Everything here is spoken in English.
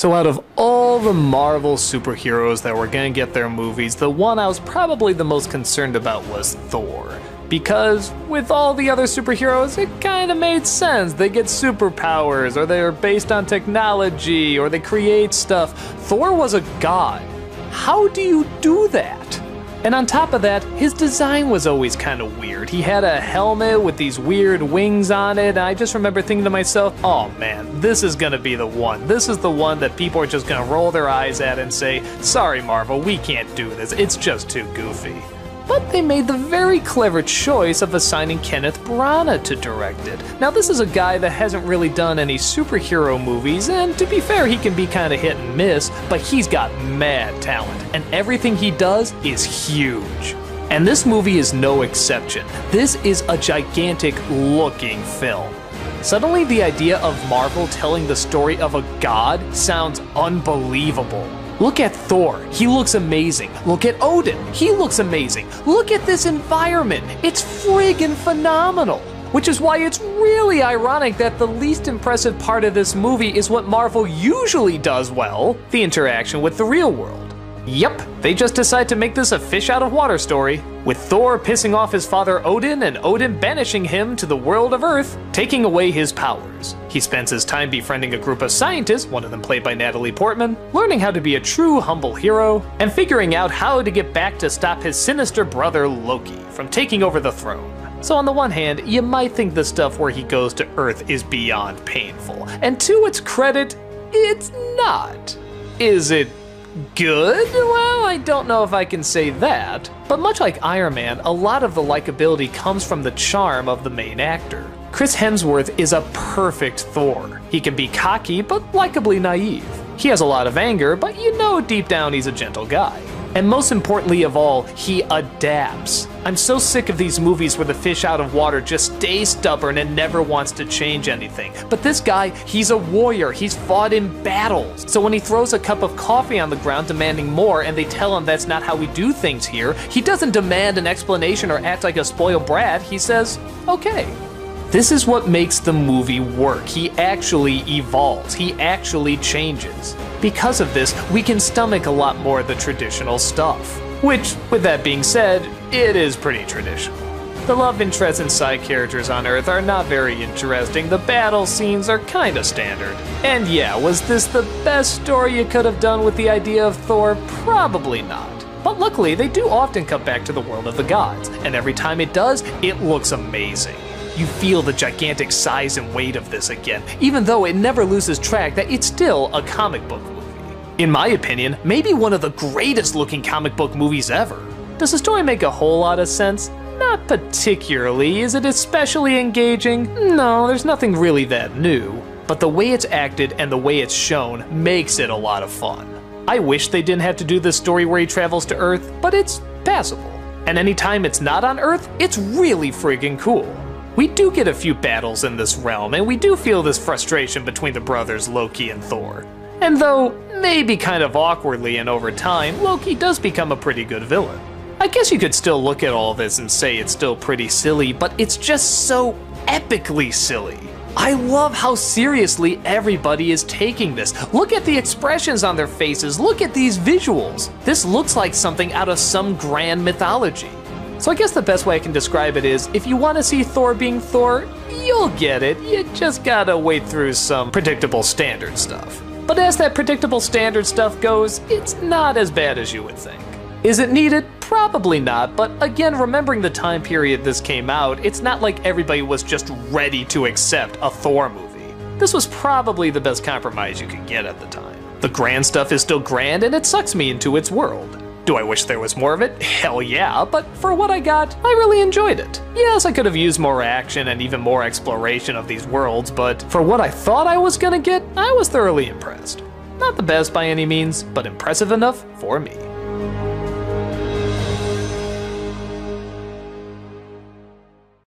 So out of all the Marvel superheroes that were gonna get their movies, the one I was probably the most concerned about was Thor. Because with all the other superheroes, it kinda made sense. They get superpowers, or they're based on technology, or they create stuff. Thor was a god. How do you do that? And on top of that, his design was always kinda weird. He had a helmet with these weird wings on it, and I just remember thinking to myself, oh man, this is gonna be the one. This is the one that people are just gonna roll their eyes at and say, sorry Marvel, we can't do this, it's just too goofy. But they made the very clever choice of assigning Kenneth Branagh to direct it. Now this is a guy that hasn't really done any superhero movies, and to be fair, he can be kinda hit and miss, but he's got mad talent, and everything he does is huge. And this movie is no exception. This is a gigantic looking film. Suddenly the idea of Marvel telling the story of a god sounds unbelievable. Look at Thor, he looks amazing. Look at Odin, he looks amazing. Look at this environment, it's friggin' phenomenal. Which is why it's really ironic that the least impressive part of this movie is what Marvel usually does well, the interaction with the real world. Yep, they just decide to make this a fish out of water story, with Thor pissing off his father Odin and Odin banishing him to the world of Earth, taking away his powers. He spends his time befriending a group of scientists, one of them played by Natalie Portman, learning how to be a true humble hero, and figuring out how to get back to stop his sinister brother Loki from taking over the throne. So on the one hand, you might think the stuff where he goes to Earth is beyond painful, and to its credit, it's not. Is it good? Well, I don't know if I can say that. But much like Iron Man, a lot of the likability comes from the charm of the main actor. Chris Hemsworth is a perfect Thor. He can be cocky, but likably naive. He has a lot of anger, but you know deep down he's a gentle guy. And most importantly of all, he adapts. I'm so sick of these movies where the fish out of water just stays stubborn and never wants to change anything. But this guy, he's a warrior, he's fought in battles. So when he throws a cup of coffee on the ground demanding more and they tell him that's not how we do things here, he doesn't demand an explanation or act like a spoiled brat, he says, okay. This is what makes the movie work. He actually evolves, he actually changes. Because of this, we can stomach a lot more of the traditional stuff. Which, with that being said, it is pretty traditional. The love interests and side characters on Earth are not very interesting, the battle scenes are kinda standard. And yeah, was this the best story you could have done with the idea of Thor? Probably not. But luckily, they do often come back to the world of the gods, and every time it does, it looks amazing. You feel the gigantic size and weight of this again, even though it never loses track that it's still a comic book movie. In my opinion, maybe one of the greatest looking comic book movies ever. Does the story make a whole lot of sense? Not particularly. Is it especially engaging? No, there's nothing really that new. But the way it's acted and the way it's shown makes it a lot of fun. I wish they didn't have to do this story where he travels to Earth, but it's passable. And anytime it's not on Earth, it's really friggin' cool. We do get a few battles in this realm, and we do feel this frustration between the brothers Loki and Thor. And though, maybe kind of awkwardly and over time, Loki does become a pretty good villain. I guess you could still look at all this and say it's still pretty silly, but it's just so epically silly. I love how seriously everybody is taking this. Look at the expressions on their faces, look at these visuals. This looks like something out of some grand mythology. So I guess the best way I can describe it is, if you want to see Thor being Thor, you'll get it. You just gotta wade through some predictable standard stuff. But as that predictable standard stuff goes, it's not as bad as you would think. Is it needed? Probably not, but again, remembering the time period this came out, it's not like everybody was just ready to accept a Thor movie. This was probably the best compromise you could get at the time. The grand stuff is still grand, and it sucks me into its world. Do I wish there was more of it? Hell yeah, but for what I got, I really enjoyed it. Yes, I could have used more action and even more exploration of these worlds, but for what I thought I was gonna get, I was thoroughly impressed. Not the best by any means, but impressive enough for me.